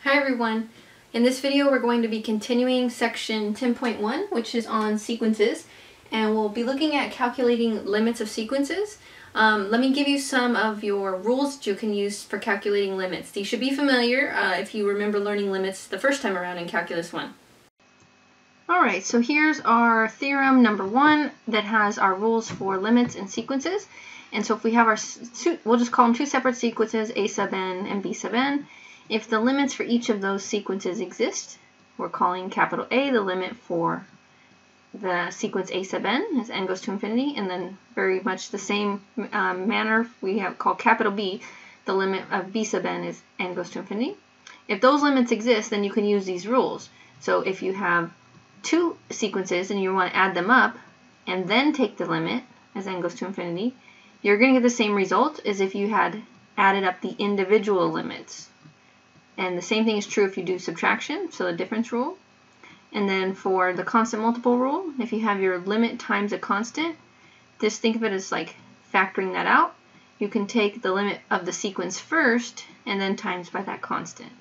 Hi everyone! In this video we're going to be continuing section 10.1, which is on sequences, and we'll be looking at calculating limits of sequences. Let me give you some of your rules that you can use for calculating limits. These should be familiar if you remember learning limits the first time around in Calculus 1. Alright, so here's our theorem number 1 that has our rules for limits and sequences. And so if we have our, we'll just call them two separate sequences, a sub n and b sub n. If the limits for each of those sequences exist, we're calling capital A the limit for the sequence a sub n as n goes to infinity, and then very much the same manner we have called capital B the limit of b sub n is n goes to infinity. If those limits exist, then you can use these rules. So if you have two sequences and you want to add them up and then take the limit as n goes to infinity, you're going to get the same result as if you had added up the individual limits. And the same thing is true if you do subtraction, so the difference rule. And then for the constant multiple rule, if you have your limit times a constant, just think of it as like factoring that out. You can take the limit of the sequence first and then times by that constant.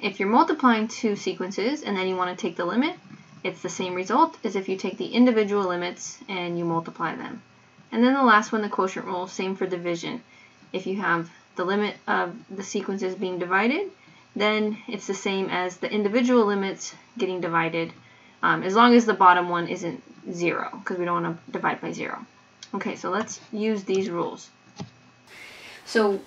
If you're multiplying two sequences and then you want to take the limit, it's the same result as if you take the individual limits and you multiply them. And then the last one, the quotient rule, same for division. If you have the limit of the sequences being divided, then it's the same as the individual limits getting divided, as long as the bottom one isn't 0, because we don't want to divide by 0. Okay, so let's use these rules. So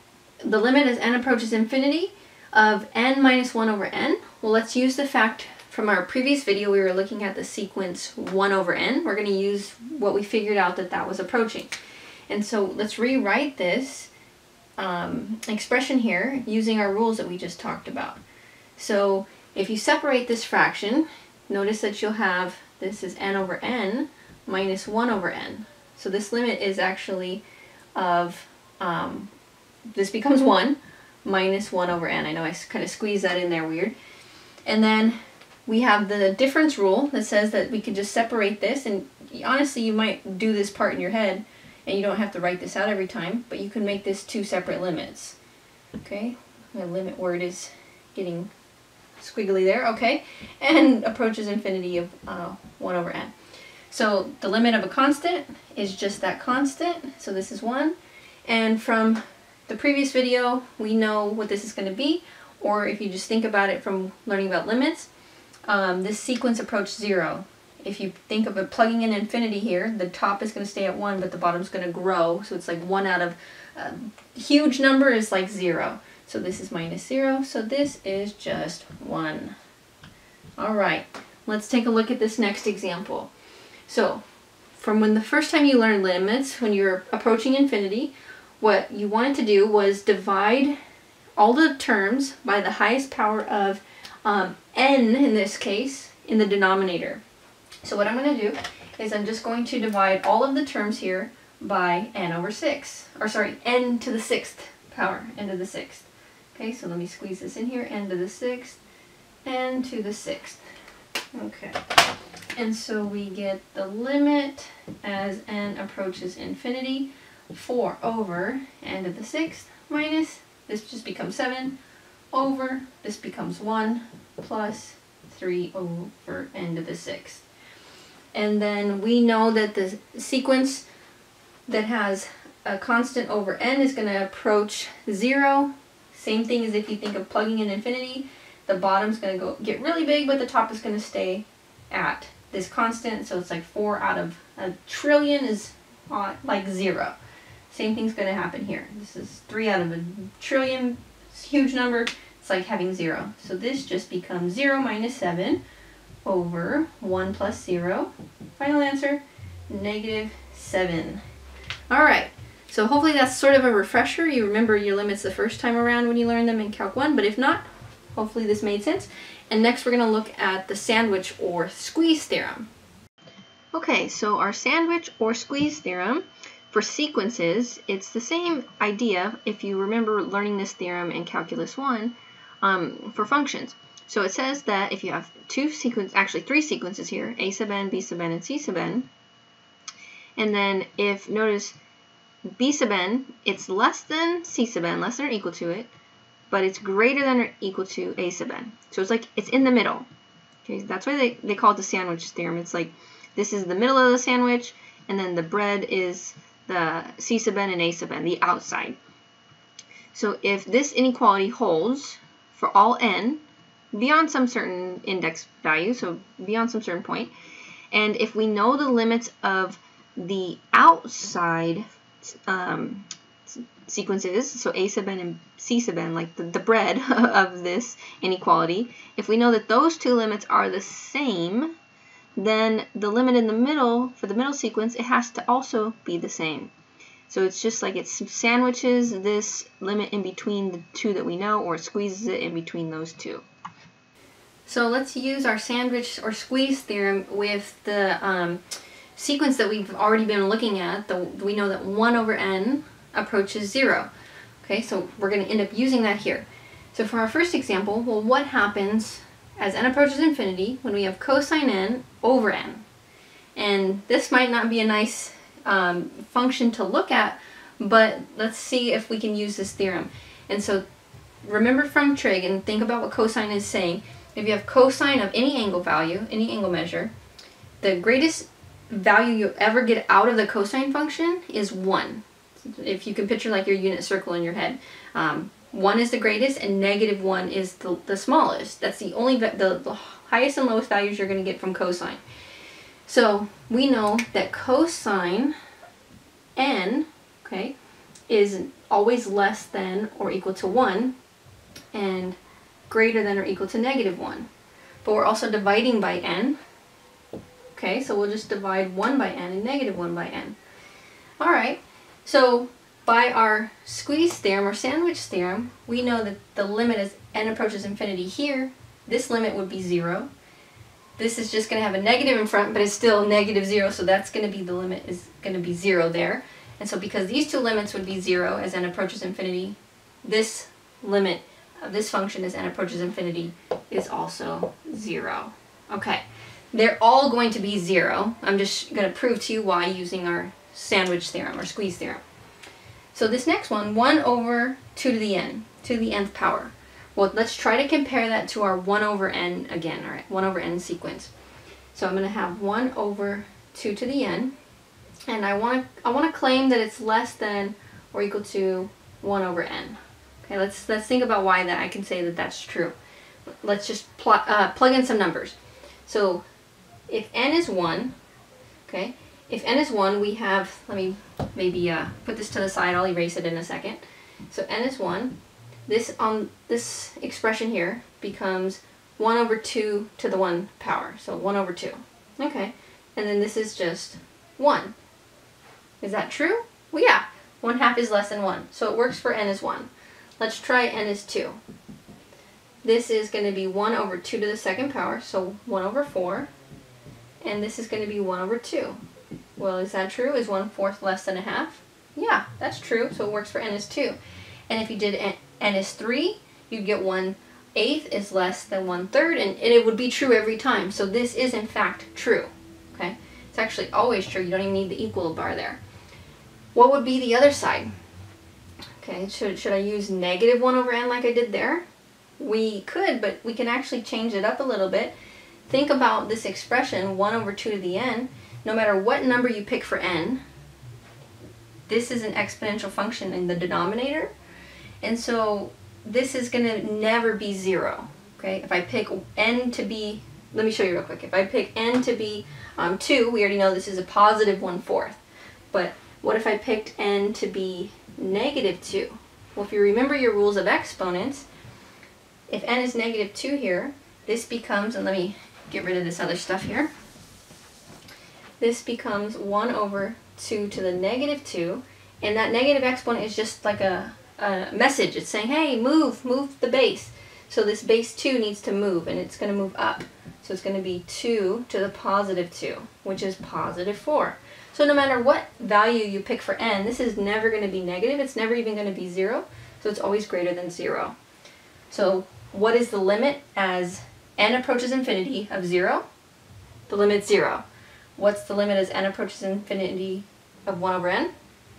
the limit as n approaches infinity of n minus 1 over n. Well, let's use the fact from our previous video we were looking at the sequence 1 over n. We're going to use what we figured out that was approaching. And so let's rewrite this expression here using our rules that we just talked about. So if you separate this fraction, notice that you'll have this is n over n minus 1 over n. So this limit is actually of, this becomes 1 minus 1 over n. I know I kind of squeezed that in there weird. And then we have the difference rule that says that we can just separate this, and honestly you might do this part in your head and you don't have to write this out every time, but you can make this two separate limits. Okay, my limit word is getting squiggly there, okay, and approaches infinity of 1 over n. So the limit of a constant is just that constant, so this is 1, and from the previous video we know what this is going to be, or if you just think about it from learning about limits, this sequence approached 0. If you think of it plugging in infinity here, the top is going to stay at 1, but the bottom's going to grow. So it's like 1 out of a huge number is like 0. So this is minus 0. So this is just 1. All right, let's take a look at this next example. So from when the first time you learned limits, when you're approaching infinity, what you wanted to do was divide all the terms by the highest power of n, in this case, in the denominator. So what I'm going to do is I'm just going to divide all of the terms here by n over 6. Or sorry, n to the 6th power, n to the 6th. Okay, so let me squeeze this in here, n to the 6th, n to the 6th. Okay, and so we get the limit as n approaches infinity, 4 over n to the 6th minus, this just becomes 7, over, this becomes 1, plus 3 over n to the 6th. And then we know that the sequence that has a constant over n is going to approach 0. Same thing as if you think of plugging in infinity. The bottom's going to get really big, but the top is going to stay at this constant. So it's like 4 out of a trillion is like 0. Same thing's going to happen here. This is 3 out of a trillion. It's a huge number. It's like having 0. So this just becomes 0 minus 7 over 1 plus 0. Final answer, negative 7. Alright, so hopefully that's sort of a refresher. You remember your limits the first time around when you learned them in Calc 1, but if not, hopefully this made sense. And next we're going to look at the sandwich or squeeze theorem. Okay, so our sandwich or squeeze theorem for sequences, it's the same idea if you remember learning this theorem in Calculus 1 for functions. So it says that if you have three sequences here, a sub n, b sub n, and c sub n, and then if, notice, b sub n, it's less than c sub n, less than or equal to it, but it's greater than or equal to a sub n. So it's like it's in the middle. Okay, that's why they call it the sandwich theorem. It's like this is the middle of the sandwich, and then the bread is the c sub n and a sub n, the outside. So if this inequality holds for all n beyond some certain index value, so beyond some certain point, and if we know the limits of the outside sequences, so a sub n and c sub n, like the bread of this inequality, if we know that those two limits are the same, then the limit in the middle, for the middle sequence, it has to also be the same. So it's just like it sandwiches this limit in between the two that we know, or squeezes it in between those two. So let's use our sandwich or squeeze theorem with the sequence that we've already been looking at. We know that 1 over n approaches 0. Okay, so we're going to end up using that here. So for our first example, well, what happens as n approaches infinity when we have cosine n over n? And this might not be a nice function to look at, but let's see if we can use this theorem. And so remember from trig and think about what cosine is saying. If you have cosine of any angle value, any angle measure, the greatest value you ever get out of the cosine function is 1. If you can picture like your unit circle in your head. 1 is the greatest and -1 is the smallest. That's the only, the highest and lowest values you're going to get from cosine. So we know that cosine n, okay, is always less than or equal to 1 and greater than or equal to -1. But we're also dividing by n. Okay, so we'll just divide 1 by n and -1 by n. Alright, so by our squeeze theorem or sandwich theorem, we know that the limit as n approaches infinity here, this limit would be 0. This is just going to have a negative in front, but it's still -0, so that's going to be, the limit is going to be 0 there. And so because these two limits would be 0 as n approaches infinity, this limit of this function as n approaches infinity is also 0. Okay, they're all going to be 0. I'm just going to prove to you why using our sandwich theorem or squeeze theorem. So this next one, 1 over 2 to the n, to the nth power. Well, let's try to compare that to our 1 over n again, all right, 1 over n sequence. So I'm going to have 1 over 2 to the n, and I want to claim that it's less than or equal to 1 over n. Okay, let's think about why that I can say that that's true. Let's just plug in some numbers. So if n is 1, okay, if n is 1, we have, let me maybe put this to the side, I'll erase it in a second. So n is 1. This expression here becomes 1 over 2 to the 1 power, so 1 over 2. Okay, and then this is just 1. Is that true? Well, yeah, 1/2 is less than 1, so it works for n is 1. Let's try n is 2. This is going to be 1 over 2 to the 2nd power, so 1 over 4, and this is going to be 1 over 2. Well, is that true? Is 1/4 less than 1/2? Yeah, that's true, so it works for n is 2. And if you did n is 3, you'd get 1/8 is less than 1/3, and it would be true every time. So this is in fact true. Okay, it's actually always true. You don't even need the equal bar there. What would be the other side? Okay, should I use -1 over n like I did there? We could, but we can actually change it up a little bit. Think about this expression, 1 over 2 to the n. No matter what number you pick for n, this is an exponential function in the denominator. And so this is going to never be 0. Okay, if I pick n to be, let me show you real quick. If I pick n to be 2, we already know this is a positive 1/4. But what if I picked n to be -2? Well, if you remember your rules of exponents, if n is -2 here, this becomes, and let me get rid of this other stuff here, this becomes 1 over 2 to the -2, and that negative exponent is just like a message. It's saying, hey, move the base. So this base 2 needs to move, and it's going to move up. So it's going to be 2 to the +2, which is +4. So no matter what value you pick for n, this is never going to be negative. It's never even going to be 0. So it's always greater than 0. So what is the limit as n approaches infinity of 0? The limit's 0. What's the limit as n approaches infinity of 1 over n?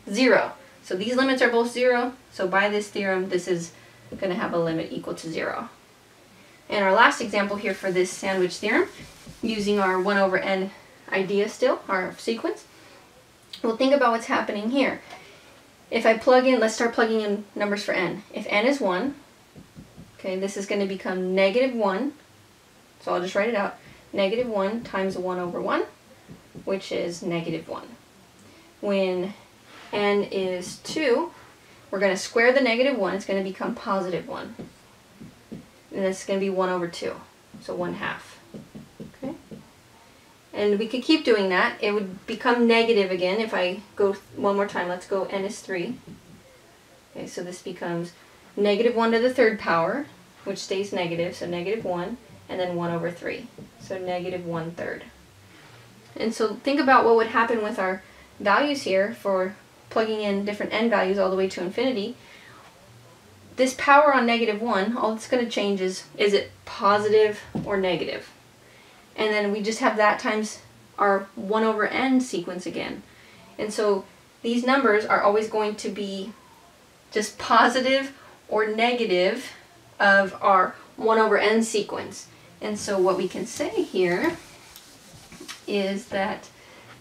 0. So these limits are both 0. So by this theorem, this is going to have a limit equal to 0. And our last example here for this sandwich theorem, using our 1 over n idea still, our sequence, we'll think about what's happening here. If I plug in, let's start plugging in numbers for n. If n is 1, okay, this is going to become -1, so I'll just write it out. -1 times 1 over 1, which is -1. When n is 2, we're going to square the -1, it's going to become +1. And that's going to be 1 over 2, so 1/2. Okay? And we could keep doing that. It would become negative again if I go one more time. Let's go n is 3. Okay, so this becomes -1 to the 3rd power, which stays negative, so -1, and then 1 over 3, so -1/3. And so think about what would happen with our values here for plugging in different n values all the way to infinity. This power on -1, all it's going to change is it positive or negative? And then we just have that times our 1 over n sequence again. And so these numbers are always going to be just positive or negative of our 1 over n sequence. And so what we can say here is that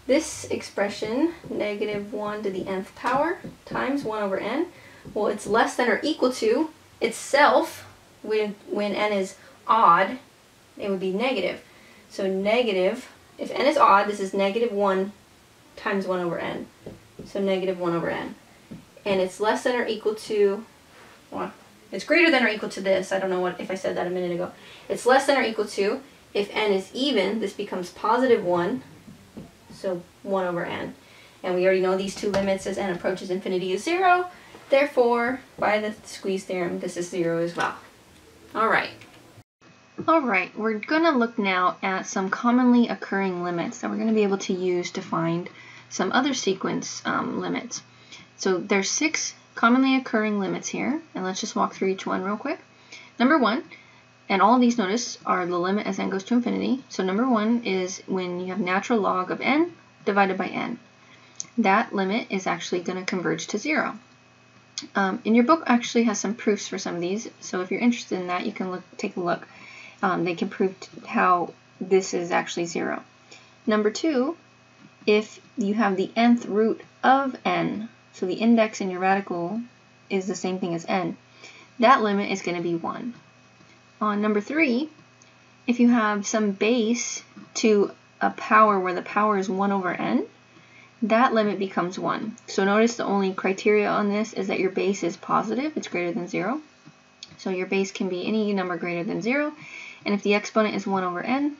this expression, -1 to the nth power times 1 over n, well, it's less than or equal to itself. When n is odd, it would be negative. So negative, if n is odd, this is -1 times 1 over n. So -1 over n. And it's less than or equal to, well, it's greater than or equal to this. I don't know if I said that a minute ago. It's less than or equal to, if n is even, this becomes +1, so 1 over n. And we already know these two limits as n approaches infinity is 0. Therefore, by the squeeze theorem, this is 0 as well. Alright, we're going to look now at some commonly occurring limits that we're going to be able to use to find some other sequence limits. So there's 6 commonly occurring limits here, and let's just walk through each one real quick. Number 1, and all of these, notice, are the limit as n goes to infinity. So number 1 is when you have natural log of n divided by n. That limit is actually going to converge to 0. In your book actually has some proofs for some of these, so if you're interested in that, you can take a look. They can prove how this is actually 0. Number 2, if you have the nth root of n, so the index in your radical is the same thing as n, that limit is going to be 1. On number 3, if you have some base to a power where the power is 1 over n, that limit becomes 1. So notice the only criteria on this is that your base is positive, it's greater than 0. So your base can be any number greater than 0, and if the exponent is 1 over n,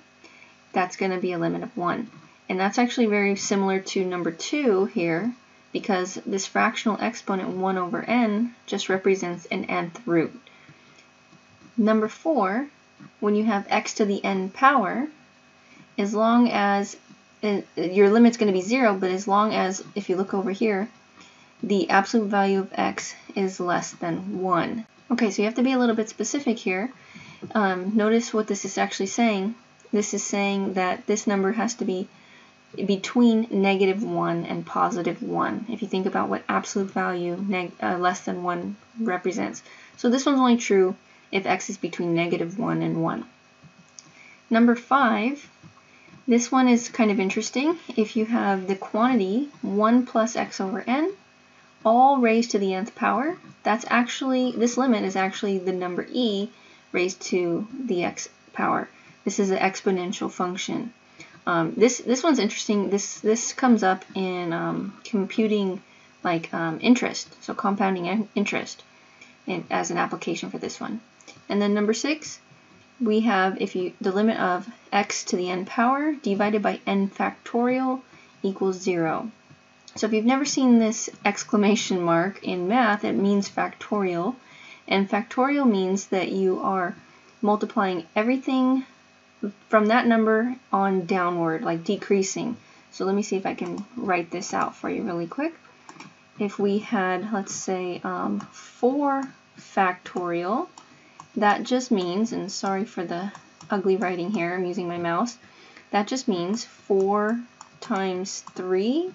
that's going to be a limit of 1. And that's actually very similar to number 2 here, because this fractional exponent 1 over n just represents an nth root. Number 4, when you have x to the n power, as long as your limit's going to be 0, but as long as, if you look over here, the absolute value of x is less than 1. Okay, so you have to be a little bit specific here. Notice what this is actually saying. This is saying that this number has to be between -1 and +1, if you think about what absolute value less than 1 represents. So this one's only true if x is between -1 and 1. Number 5, this one is kind of interesting. If you have the quantity 1 plus x over n, all raised to the nth power, that's actually, this limit is actually the number e raised to the x power. This is an exponential function. This one's interesting. This comes up in computing like interest, so compounding interest, as an application for this one. And then number 6, we have the limit of x to the n power divided by n factorial equals 0. So if you've never seen this exclamation mark in math, it means factorial, and factorial means that you are multiplying everything from that number on downward, like decreasing. So let me see if I can write this out for you really quick. If we had, let's say, 4 factorial, that just means, and sorry for the ugly writing here, I'm using my mouse, that just means 4 times 3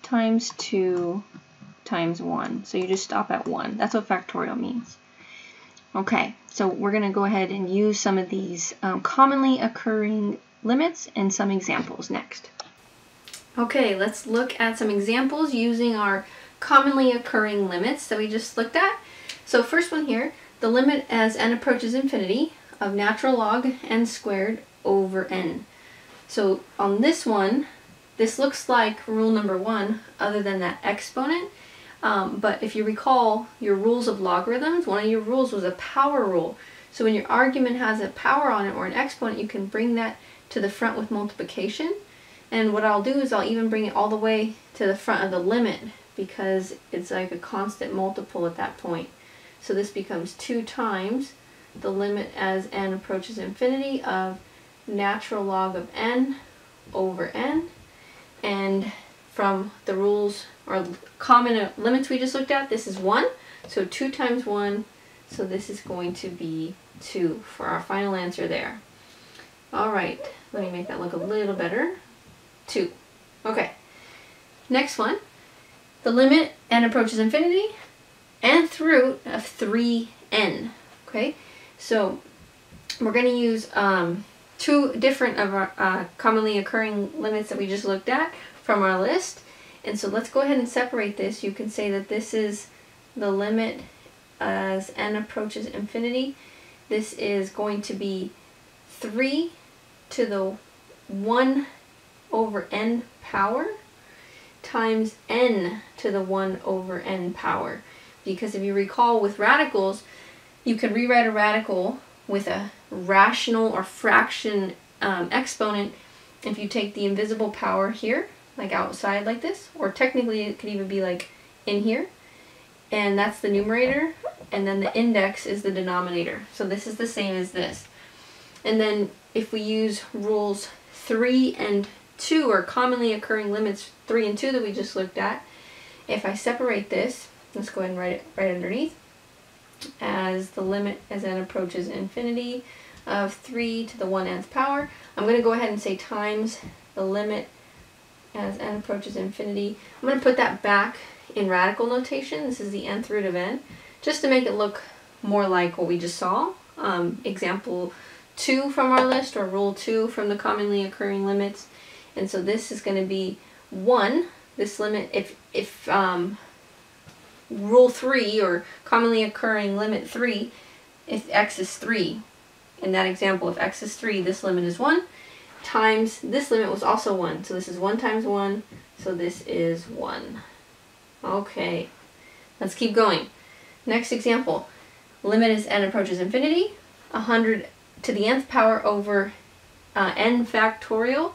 times 2 times 1. So you just stop at 1. That's what factorial means. Okay, so we're going to go ahead and use some of these commonly occurring limits and some examples next. Okay, let's look at some examples using our commonly occurring limits that we just looked at. So first one here, the limit as n approaches infinity of natural log n squared over n. So on this one, this looks like rule number 1 other than that exponent. But if you recall your rules of logarithms, one of your rules was a power rule. So when your argument has a power on it or an exponent, you can bring that to the front with multiplication. And what I'll do is I'll even bring it all the way to the front of the limit because it's like a constant multiple at that point. So this becomes 2 times the limit as n approaches infinity of natural log of n over n. And from the rules or common limits we just looked at, this is 1. So 2 times 1, so this is going to be 2 for our final answer there. Alright, let me make that look a little better. 2. Okay, next one. The limit n approaches infinity, nth root of 3n. Okay, so we're going to use 2 different of our commonly occurring limits that we just looked at from our list. And so let's go ahead and separate this. You can say that this is the limit as n approaches infinity. This is going to be 3 to the 1 over n power times n to the 1 over n power. Because if you recall with radicals, you can rewrite a radical with a rational or fraction exponent if you take the invisible power here, like outside like this, or technically it could even be like in here, and that's the numerator, and then the index is the denominator. So this is the same as this. And then if we use rules 3 and 2, or commonly occurring limits 3 and 2 that we just looked at, if I separate this, let's go ahead and write it right underneath, as the limit as n approaches infinity of 3 to the 1nth power, I'm going to go ahead and say times the limit as n approaches infinity. I'm going to put that back in radical notation. This is the nth root of n, just to make it look more like what we just saw. Example 2 from our list, or rule 2 from the commonly occurring limits. And so this is going to be 1, this limit, if rule 3, or commonly occurring limit 3, if x is 3. In that example, if x is 3, this limit is 1, times this limit was also 1. So this is 1 times 1, so this is 1. Okay, let's keep going. Next example, limit as n approaches infinity, 100 to the nth power over n factorial.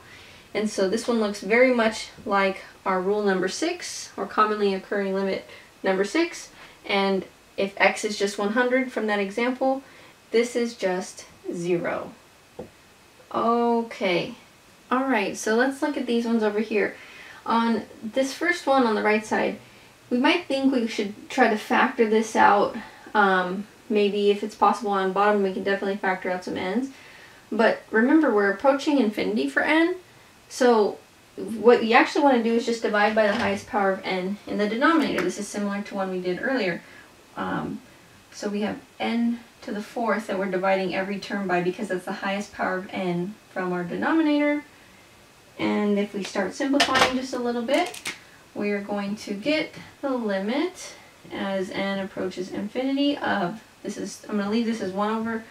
And so this one looks very much like our rule number 6, or commonly occurring limit number 6. And if x is just 100 from that example, this is just 0. Okay. Alright, so let's look at these ones over here. On this first one on the right side, we might think we should try to factor this out. Maybe if it's possible on bottom, we can definitely factor out some n's. But remember, we're approaching infinity for n. So what you actually want to do is just divide by the highest power of n in the denominator. This is similar to one we did earlier. So we have n to the 4th that we're dividing every term by, because that's the highest power of n from our denominator. And if we start simplifying just a little bit, we are going to get the limit as n approaches infinity of, this is, I'm going to leave this as 1 over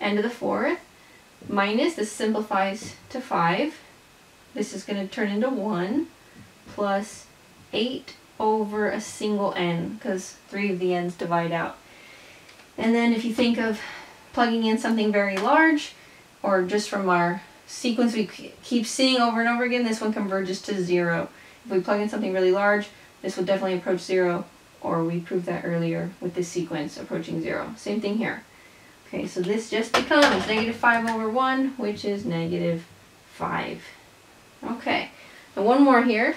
n to the 4th, minus, this simplifies to 5. This is going to turn into 1, plus 8 over a single n, because 3 of the n's divide out. And then if you think of plugging in something very large, or just from our sequence we keep seeing over and over again, this one converges to 0. If we plug in something really large, this will definitely approach 0, or we proved that earlier with this sequence approaching 0. Same thing here. Okay, so this just becomes negative 5 over 1, which is negative 5. Okay, and one more here.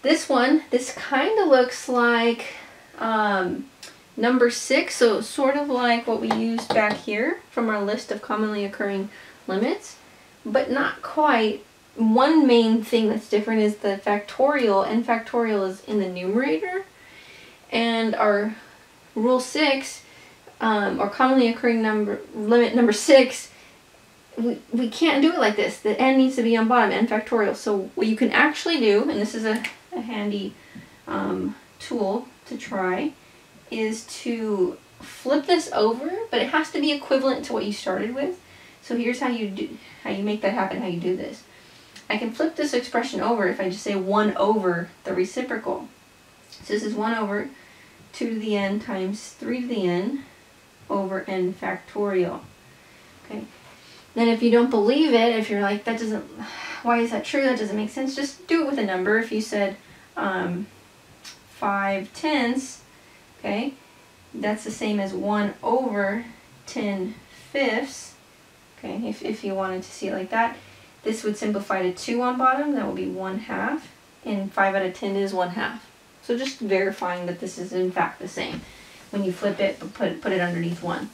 This one, this kind of looks like number 6, so sort of like what we used back here from our list of commonly occurring limits, but not quite. One main thing that's different is the factorial. N factorial is in the numerator, and our rule 6, or commonly occurring number, limit number 6, we can't do it like this. The n needs to be on bottom, n factorial. So what you can actually do, and this is a handy tool to try, is to flip this over, but it has to be equivalent to what you started with. So here's how you make that happen, how you do this. I can flip this expression over if I just say 1 over the reciprocal. So this is 1 over 2 to the n times 3 to the n over n factorial. Okay. Then if you don't believe it, if you're like, that doesn't, why is that true? That doesn't make sense. Just do it with a number. If you said 5/10, okay, that's the same as 1 over 10/5. Okay, if you wanted to see it like that. This would simplify to 2 on bottom. That would be 1/2. And 5 out of 10 is 1/2. So just verifying that this is in fact the same. When you flip it, put it underneath 1.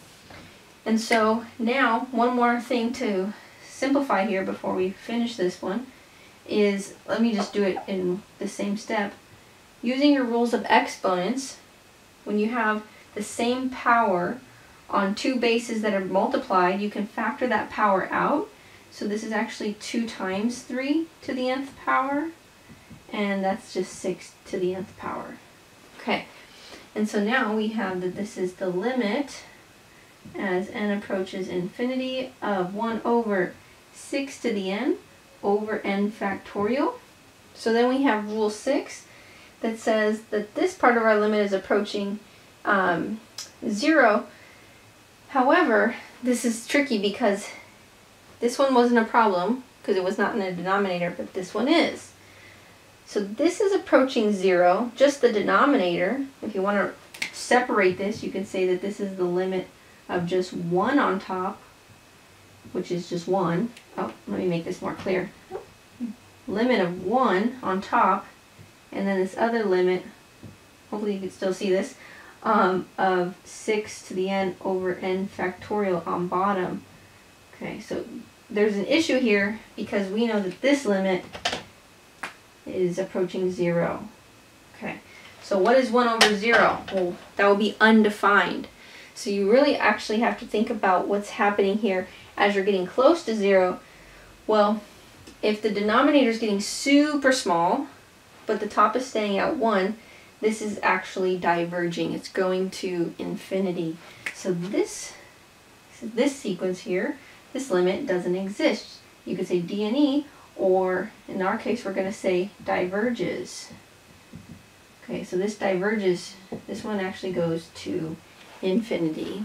And so now, one more thing to simplify here before we finish this one is, let me just do it in the same step. Using your rules of exponents, when you have the same power on 2 bases that are multiplied, you can factor that power out. So this is actually 2 times 3 to the nth power, and that's just 6 to the nth power. Okay, and so now we have that this is the limit as n approaches infinity of 1 over 6 to the n over n factorial. So then we have rule 6 that says that this part of our limit is approaching 0. However, this is tricky because this one wasn't a problem because it was not in the denominator, but this one is. So this is approaching 0, just the denominator. If you want to separate this, you can say that this is the limit of just 1 on top, which is just 1. Oh, let me make this more clear. Limit of 1 on top, and then this other limit, hopefully you can still see this, of 6 to the n over n factorial on bottom. Okay, so there's an issue here because we know that this limit is approaching 0. Okay, so what is 1 over 0? Well, that will be undefined. So you really actually have to think about what's happening here as you're getting close to 0. Well, if the denominator is getting super small, but the top is staying at 1, this is actually diverging. It's going to infinity. So this sequence here, this limit doesn't exist. You could say d and e, or in our case we're going to say diverges. Okay, so this diverges. This one actually goes to infinity.